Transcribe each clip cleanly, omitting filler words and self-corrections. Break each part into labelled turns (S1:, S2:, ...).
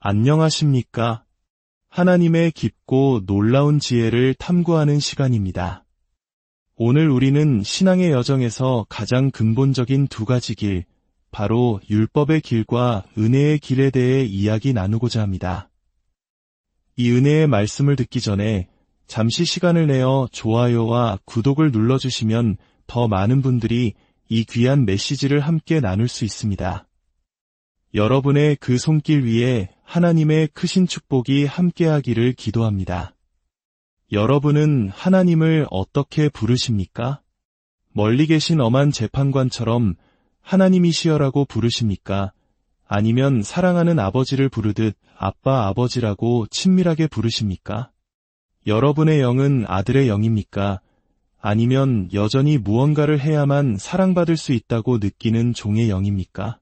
S1: 안녕하십니까? 하나님의 깊고 놀라운 지혜를 탐구하는 시간입니다. 오늘 우리는 신앙의 여정에서 가장 근본적인 두 가지 길, 바로 율법의 길과 은혜의 길에 대해 이야기 나누고자 합니다. 이 은혜의 말씀을 듣기 전에 잠시 시간을 내어 좋아요와 구독을 눌러주시면 더 많은 분들이 이 귀한 메시지를 함께 나눌 수 있습니다. 여러분의 그 손길 위에 하나님의 크신 축복이 함께하기를 기도합니다. 여러분은 하나님을 어떻게 부르십니까? 멀리 계신 엄한 재판관처럼 하나님이시여라고 부르십니까? 아니면 사랑하는 아버지를 부르듯 아빠 아버지라고 친밀하게 부르십니까? 여러분의 영은 아들의 영입니까? 아니면 여전히 무언가를 해야만 사랑받을 수 있다고 느끼는 종의 영입니까?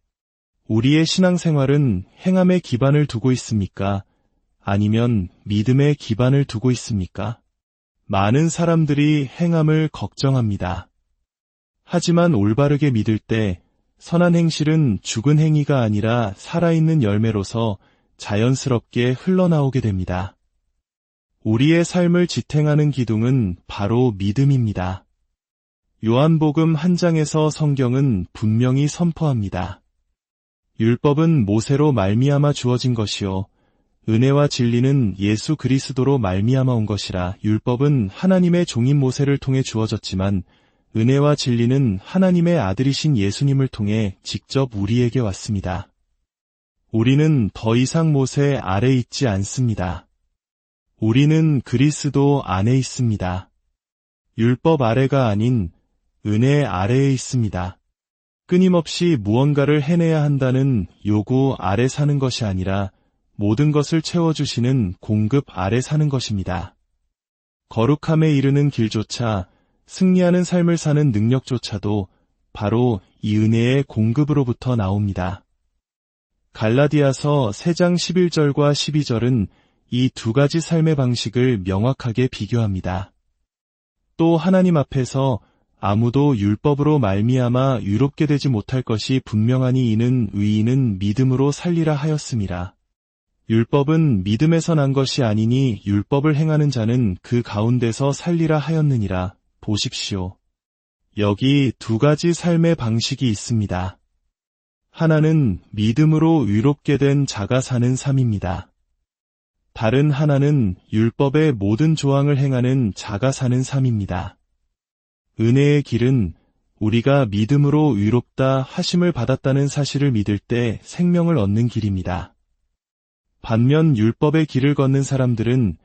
S1: 우리의 신앙생활은 행함에 기반을 두고 있습니까? 아니면 믿음에 기반을 두고 있습니까? 많은 사람들이 행함을 걱정합니다. 하지만 올바르게 믿을 때 선한 행실은 죽은 행위가 아니라 살아있는 열매로서 자연스럽게 흘러나오게 됩니다. 우리의 삶을 지탱하는 기둥은 바로 믿음입니다. 요한복음 1장에서 성경은 분명히 선포합니다. 율법은 모세로 말미암아 주어진 것이요 은혜와 진리는 예수 그리스도로 말미암아 온 것이라. 율법은 하나님의 종인 모세를 통해 주어졌지만 은혜와 진리는 하나님의 아들이신 예수님을 통해 직접 우리에게 왔습니다. 우리는 더 이상 모세 아래 있지 않습니다. 우리는 그리스도 안에 있습니다. 율법 아래가 아닌 은혜 아래에 있습니다. 끊임없이 무언가를 해내야 한다는 요구 아래 사는 것이 아니라 모든 것을 채워주시는 공급 아래 사는 것입니다. 거룩함에 이르는 길조차, 승리하는 삶을 사는 능력조차도 바로 이 은혜의 공급으로부터 나옵니다. 갈라디아서 3장 11절과 12절은 이 두 가지 삶의 방식을 명확하게 비교합니다. 또 하나님 앞에서 아무도 율법으로 말미암아 의롭게 되지 못할 것이 분명하니 이는 의인은 믿음으로 살리라 하였음이라. 율법은 믿음에서 난 것이 아니니 율법을 행하는 자는 그 가운데서 살리라 하였느니라. 보십시오. 여기 두 가지 삶의 방식이 있습니다. 하나는 믿음으로 의롭게 된 자가 사는 삶입니다. 다른 하나는 율법의 모든 조항을 행하는 자가 사는 삶입니다. 은혜의 길은 우리가 믿음으로 의롭다 하심을 받았다는 사실을 믿을 때 생명을 얻는 길입니다. 반면 율법의 길을 걷는 사람들은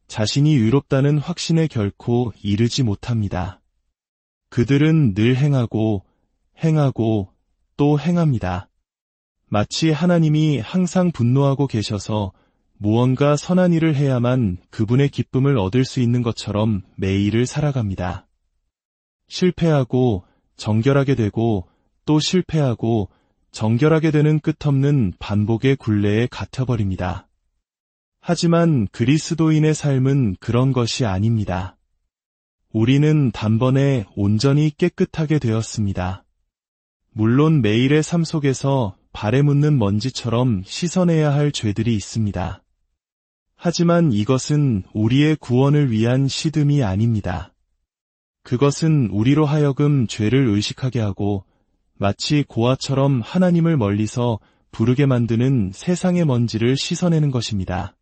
S1: 자신이 의롭다는 확신에 결코 이르지 못합니다. 그들은 늘 행하고 또 행합니다. 마치 하나님이 항상 분노하고 계셔서 무언가 선한 일을 해야만 그분의 기쁨을 얻을 수 있는 것처럼 매일을 살아갑니다. 실패하고 정결하게 되고 또 실패하고 정결하게 되는 끝없는 반복의 굴레에 갇혀버립니다. 하지만 그리스도인의 삶은 그런 것이 아닙니다. 우리는 단번에 온전히 깨끗하게 되었습니다. 물론 매일의 삶 속에서 발에 묻는 먼지처럼 씻어내야 할 죄들이 있습니다. 하지만 이것은 우리의 구원을 위한 시듬이 아닙니다. 그것은 우리로 하여금 죄를 의식하게 하고 마치 고아처럼 하나님을 멀리서 부르게 만드는 세상의 먼지를 씻어내는 것입니다.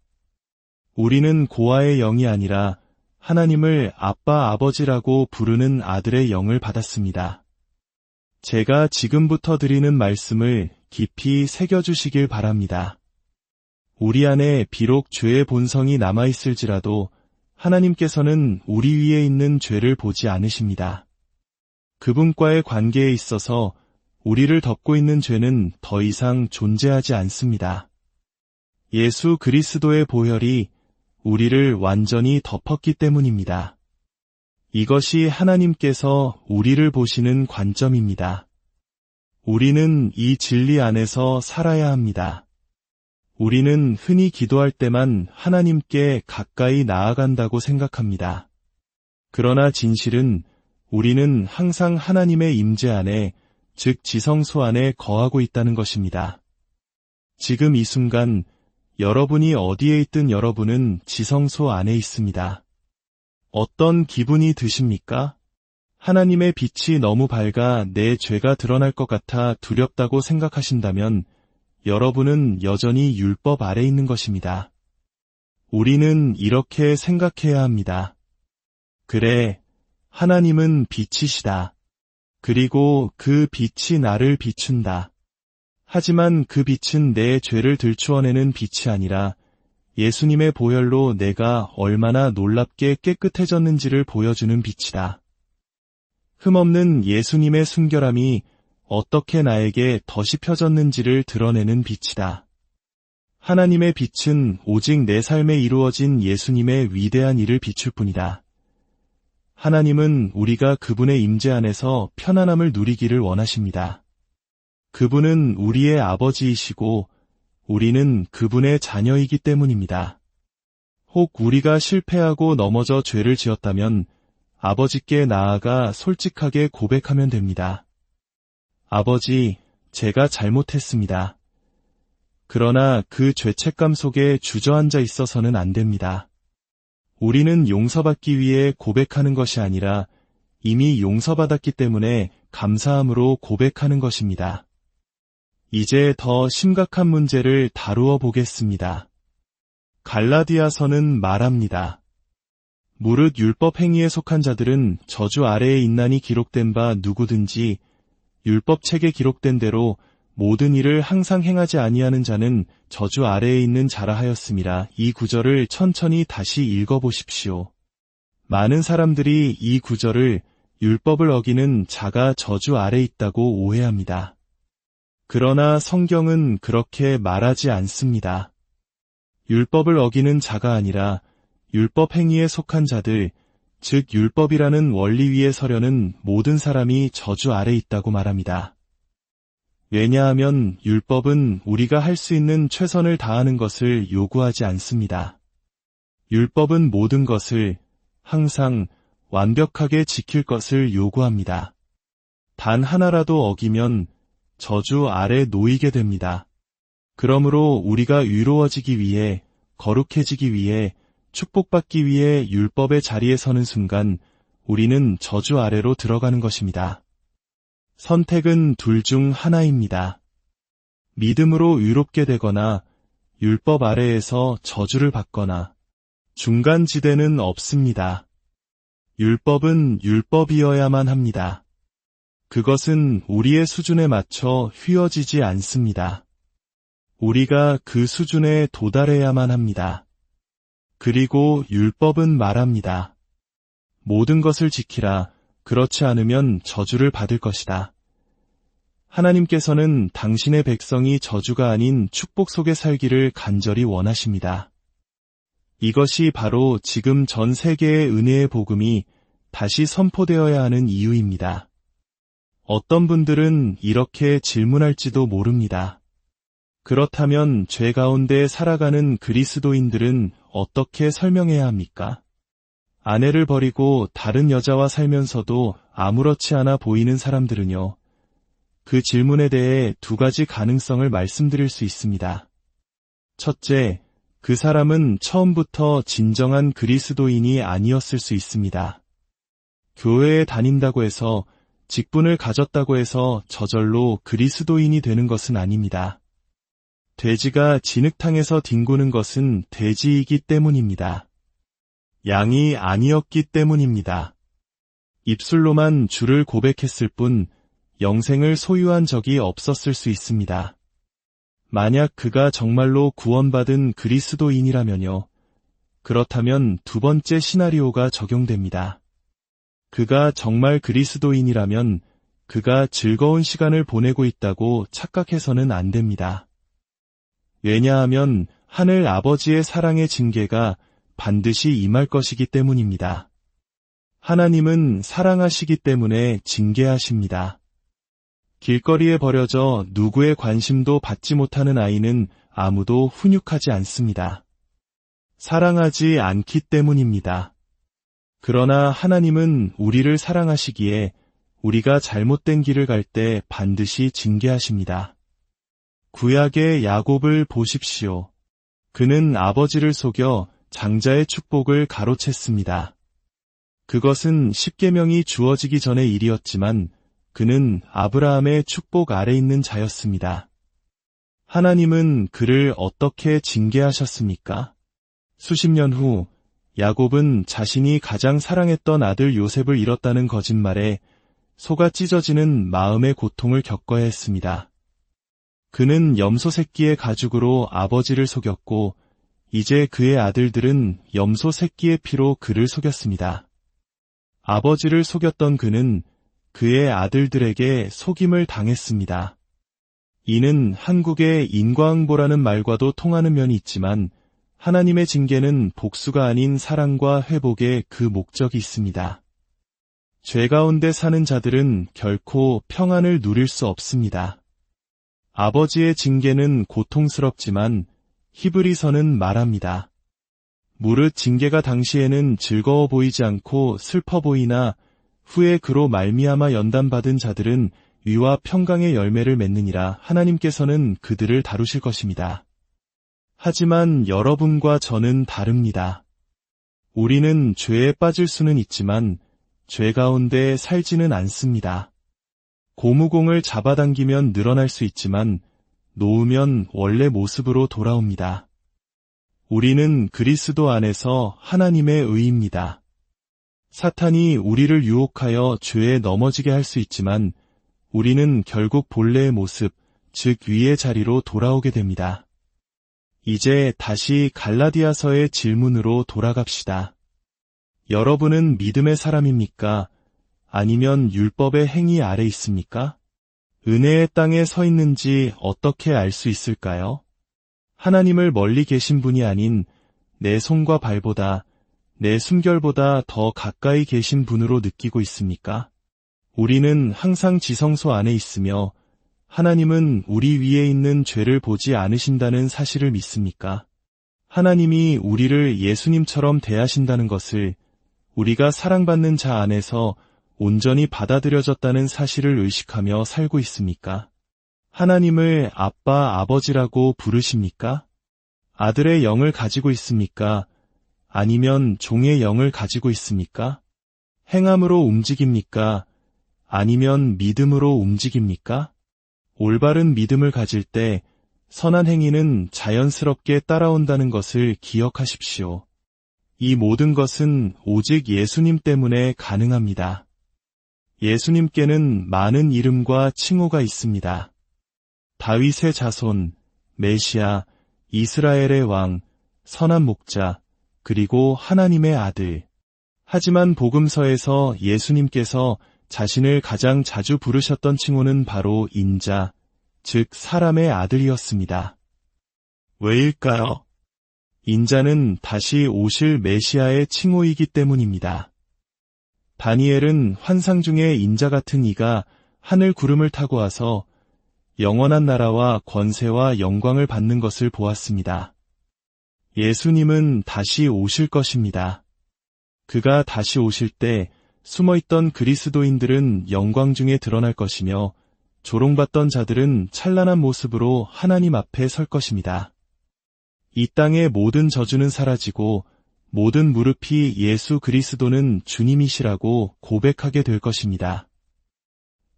S1: 우리는 고아의 영이 아니라 하나님을 아빠 아버지라고 부르는 아들의 영을 받았습니다. 제가 지금부터 드리는 말씀을 깊이 새겨주시길 바랍니다. 우리 안에 비록 죄의 본성이 남아있을지라도 하나님께서는 우리 위에 있는 죄를 보지 않으십니다. 그분과의 관계에 있어서 우리를 덮고 있는 죄는 더 이상 존재하지 않습니다. 예수 그리스도의 보혈이 우리를 완전히 덮었기 때문입니다. 이것이 하나님께서 우리를 보시는 관점입니다. 우리는 이 진리 안에서 살아야 합니다. 우리는 흔히 기도할 때만 하나님께 가까이 나아간다고 생각합니다. 그러나 진실은 우리는 항상 하나님의 임재 안에, 즉 지성소 안에 거하고 있다는 것입니다. 지금 이 순간 여러분이 어디에 있든 여러분은 지성소 안에 있습니다. 어떤 기분이 드십니까? 하나님의 빛이 너무 밝아 내 죄가 드러날 것 같아 두렵다고 생각하신다면 여러분은 여전히 율법 아래 있는 것입니다. 우리는 이렇게 생각해야 합니다. 그래, 하나님은 빛이시다. 그리고 그 빛이 나를 비춘다. 하지만 그 빛은 내 죄를 들추어내는 빛이 아니라 예수님의 보혈로 내가 얼마나 놀랍게 깨끗해졌는지를 보여주는 빛이다. 흠없는 예수님의 순결함이 어떻게 나에게 덫이 펴졌는지를 드러내는 빛이다. 하나님의 빛은 오직 내 삶에 이루어진 예수님의 위대한 일을 비출 뿐이다. 하나님은 우리가 그분의 임재 안에서 편안함을 누리기를 원하십니다. 그분은 우리의 아버지이시고 우리는 그분의 자녀이기 때문입니다. 혹 우리가 실패하고 넘어져 죄를 지었다면 아버지께 나아가 솔직하게 고백하면 됩니다. 아버지, 제가 잘못했습니다. 그러나 그 죄책감 속에 주저앉아 있어서는 안 됩니다. 우리는 용서받기 위해 고백하는 것이 아니라 이미 용서받았기 때문에 감사함으로 고백하는 것입니다. 이제 더 심각한 문제를 다루어 보겠습니다. 갈라디아서는 말합니다. 무릇 율법 행위에 속한 자들은 저주 아래에 있나니 기록된 바 누구든지 율법책에 기록된 대로 모든 일을 항상 행하지 아니하는 자는 저주 아래에 있는 자라 하였음이라. 이 구절을 천천히 다시 읽어보십시오. 많은 사람들이 이 구절을 율법을 어기는 자가 저주 아래 있다고 오해합니다. 그러나 성경은 그렇게 말하지 않습니다. 율법을 어기는 자가 아니라 율법 행위에 속한 자들, 즉 율법이라는 원리 위에 서려는 모든 사람이 저주 아래 있다고 말합니다. 왜냐하면 율법은 우리가 할 수 있는 최선을 다하는 것을 요구하지 않습니다. 율법은 모든 것을 항상 완벽하게 지킬 것을 요구합니다. 단 하나라도 어기면 저주 아래 놓이게 됩니다. 그러므로 우리가 의로워지기 위해, 거룩해지기 위해, 축복받기 위해 율법의 자리에 서는 순간 우리는 저주 아래로 들어가는 것입니다. 선택은 둘 중 하나입니다. 믿음으로 의롭게 되거나 율법 아래에서 저주를 받거나 중간 지대는 없습니다. 율법은 율법이어야만 합니다. 그것은 우리의 수준에 맞춰 휘어지지 않습니다. 우리가 그 수준에 도달해야만 합니다. 그리고 율법은 말합니다. 모든 것을 지키라. 그렇지 않으면 저주를 받을 것이다. 하나님께서는 당신의 백성이 저주가 아닌 축복 속에 살기를 간절히 원하십니다. 이것이 바로 지금 전 세계의 은혜의 복음이 다시 선포되어야 하는 이유입니다. 어떤 분들은 이렇게 질문할지도 모릅니다. 그렇다면 죄 가운데 살아가는 그리스도인들은 어떻게 설명해야 합니까? 아내를 버리고 다른 여자와 살면서도 아무렇지 않아 보이는 사람들은요. 그 질문에 대해 두 가지 가능성을 말씀드릴 수 있습니다. 첫째, 그 사람은 처음부터 진정한 그리스도인이 아니었을 수 있습니다. 교회에 다닌다고 해서, 직분을 가졌다고 해서 저절로 그리스도인이 되는 것은 아닙니다. 돼지가 진흙탕에서 뒹구는 것은 돼지이기 때문입니다. 양이 아니었기 때문입니다. 입술로만 주를 고백했을 뿐 영생을 소유한 적이 없었을 수 있습니다. 만약 그가 정말로 구원받은 그리스도인이라면요. 그렇다면 두 번째 시나리오가 적용됩니다. 그가 정말 그리스도인이라면 그가 즐거운 시간을 보내고 있다고 착각해서는 안 됩니다. 왜냐하면 하늘 아버지의 사랑의 징계가 반드시 임할 것이기 때문입니다. 하나님은 사랑하시기 때문에 징계하십니다. 길거리에 버려져 누구의 관심도 받지 못하는 아이는 아무도 훈육하지 않습니다. 사랑하지 않기 때문입니다. 그러나 하나님은 우리를 사랑하시기에 우리가 잘못된 길을 갈 때 반드시 징계하십니다. 구약의 야곱을 보십시오. 그는 아버지를 속여 장자의 축복을 가로챘습니다. 그것은 십계명이 주어지기 전의 일이었지만 그는 아브라함의 축복 아래 있는 자였습니다. 하나님은 그를 어떻게 징계하셨습니까? 수십 년 후 야곱은 자신이 가장 사랑했던 아들 요셉을 잃었다는 거짓말에 속아 찢어지는 마음의 고통을 겪어야 했습니다. 그는 염소 새끼의 가죽으로 아버지를 속였고 이제 그의 아들들은 염소 새끼의 피로 그를 속였습니다. 아버지를 속였던 그는 그의 아들들에게 속임을 당했습니다. 이는 한국의 인과응보라는 말과도 통하는 면이 있지만 하나님의 징계는 복수가 아닌 사랑과 회복에 그 목적이 있습니다. 죄 가운데 사는 자들은 결코 평안을 누릴 수 없습니다. 아버지의 징계는 고통스럽지만 히브리서는 말합니다. 무릇 징계가 당시에는 즐거워 보이지 않고 슬퍼 보이나 후에 그로 말미암아 연단받은 자들은 위와 평강의 열매를 맺느니라. 하나님께서는 그들을 다루실 것입니다. 하지만 여러분과 저는 다릅니다. 우리는 죄에 빠질 수는 있지만 죄 가운데 살지는 않습니다. 고무공을 잡아당기면 늘어날 수 있지만 놓으면 원래 모습으로 돌아옵니다. 우리는 그리스도 안에서 하나님의 의입니다. 사탄이 우리를 유혹하여 죄에 넘어지게 할 수 있지만 우리는 결국 본래의 모습, 즉 위의 자리로 돌아오게 됩니다. 이제 다시 갈라디아서의 질문으로 돌아갑시다. 여러분은 믿음의 사람입니까? 아니면 율법의 행위 아래 있습니까? 은혜의 땅에 서 있는지 어떻게 알 수 있을까요? 하나님을 멀리 계신 분이 아닌 내 손과 발보다, 내 숨결보다 더 가까이 계신 분으로 느끼고 있습니까? 우리는 항상 지성소 안에 있으며 하나님은 우리 위에 있는 죄를 보지 않으신다는 사실을 믿습니까? 하나님이 우리를 예수님처럼 대하신다는 것을 우리가 사랑받는 자 안에서 온전히 받아들여졌다는 사실을 의식하며 살고 있습니까? 하나님을 아빠, 아버지라고 부르십니까? 아들의 영을 가지고 있습니까? 아니면 종의 영을 가지고 있습니까? 행함으로 움직입니까? 아니면 믿음으로 움직입니까? 올바른 믿음을 가질 때 선한 행위는 자연스럽게 따라온다는 것을 기억하십시오. 이 모든 것은 오직 예수님 때문에 가능합니다. 예수님께는 많은 이름과 칭호가 있습니다. 다윗의 자손, 메시아, 이스라엘의 왕, 선한 목자, 그리고 하나님의 아들. 하지만 복음서에서 예수님께서 자신을 가장 자주 부르셨던 칭호는 바로 인자, 즉 사람의 아들이었습니다. 왜일까요? 인자는 다시 오실 메시아의 칭호이기 때문입니다. 다니엘은 환상 중에 인자 같은 이가 하늘 구름을 타고 와서 영원한 나라와 권세와 영광을 받는 것을 보았습니다. 예수님은 다시 오실 것입니다. 그가 다시 오실 때 숨어있던 그리스도인들은 영광 중에 드러날 것이며 조롱받던 자들은 찬란한 모습으로 하나님 앞에 설 것입니다. 이 땅의 모든 저주는 사라지고 모든 무릎이 예수 그리스도는 주님이시라고 고백하게 될 것입니다.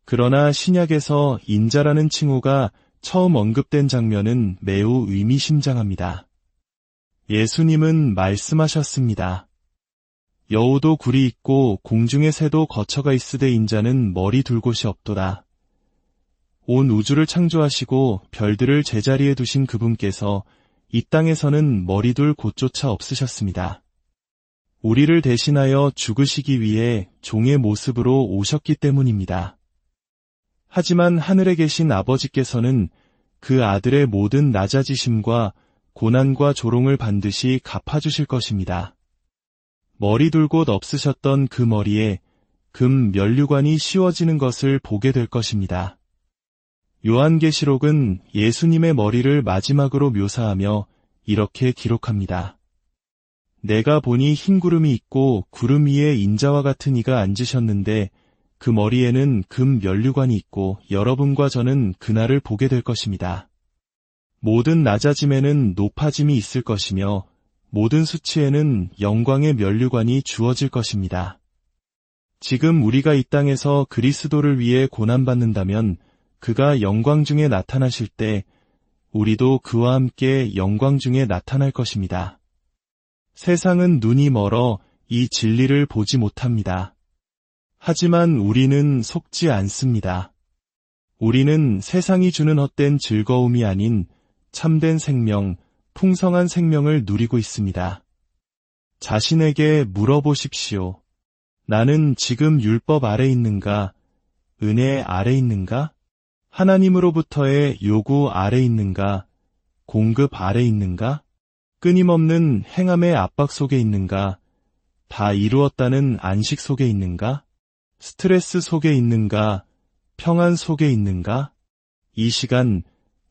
S1: 그러나 신약에서 인자라는 칭호가 처음 언급된 장면은 매우 의미심장합니다. 예수님은 말씀하셨습니다. 여우도 굴이 있고 공중의 새도 거처가 있으되 인자는 머리 둘 곳이 없도다. 온 우주를 창조하시고 별들을 제자리에 두신 그분께서 이 땅에서는 머리 둘 곳조차 없으셨습니다. 우리를 대신하여 죽으시기 위해 종의 모습으로 오셨기 때문입니다. 하지만 하늘에 계신 아버지께서는 그 아들의 모든 낮아지심과 고난과 조롱을 반드시 갚아주실 것입니다. 머리 둘 곳 없으셨던 그 머리에 금 면류관이 씌워지는 것을 보게 될 것입니다. 요한계시록은 예수님의 머리를 마지막으로 묘사하며 이렇게 기록합니다. 내가 보니 흰 구름이 있고 구름 위에 인자와 같은 이가 앉으셨는데 그 머리에는 금 면류관이 있고 여러분과 저는 그날을 보게 될 것입니다. 모든 낮아짐에는 높아짐이 있을 것이며 모든 수치에는 영광의 면류관이 주어질 것입니다. 지금 우리가 이 땅에서 그리스도를 위해 고난받는다면 그가 영광 중에 나타나실 때 우리도 그와 함께 영광 중에 나타날 것입니다. 세상은 눈이 멀어 이 진리를 보지 못합니다. 하지만 우리는 속지 않습니다. 우리는 세상이 주는 헛된 즐거움이 아닌 참된 생명, 풍성한 생명을 누리고 있습니다. 자신에게 물어보십시오. 나는 지금 율법 아래 있는가? 은혜 아래 있는가? 하나님으로부터의 요구 아래 있는가? 공급 아래 있는가? 끊임없는 행함의 압박 속에 있는가? 다 이루었다는 안식 속에 있는가? 스트레스 속에 있는가? 평안 속에 있는가? 이 시간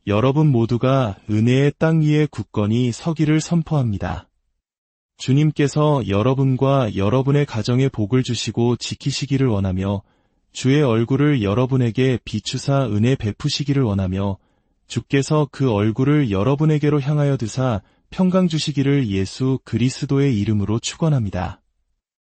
S1: 여러분 모두가 은혜의 땅 위에 굳건히 서기를 선포합니다. 주님께서 여러분과 여러분의 가정에 복을 주시고 지키시기를 원하며 주의 얼굴을 여러분에게 비추사 은혜 베푸시기를 원하며 주께서 그 얼굴을 여러분에게로 향하여 드사 평강 주시기를 예수 그리스도의 이름으로 축원합니다.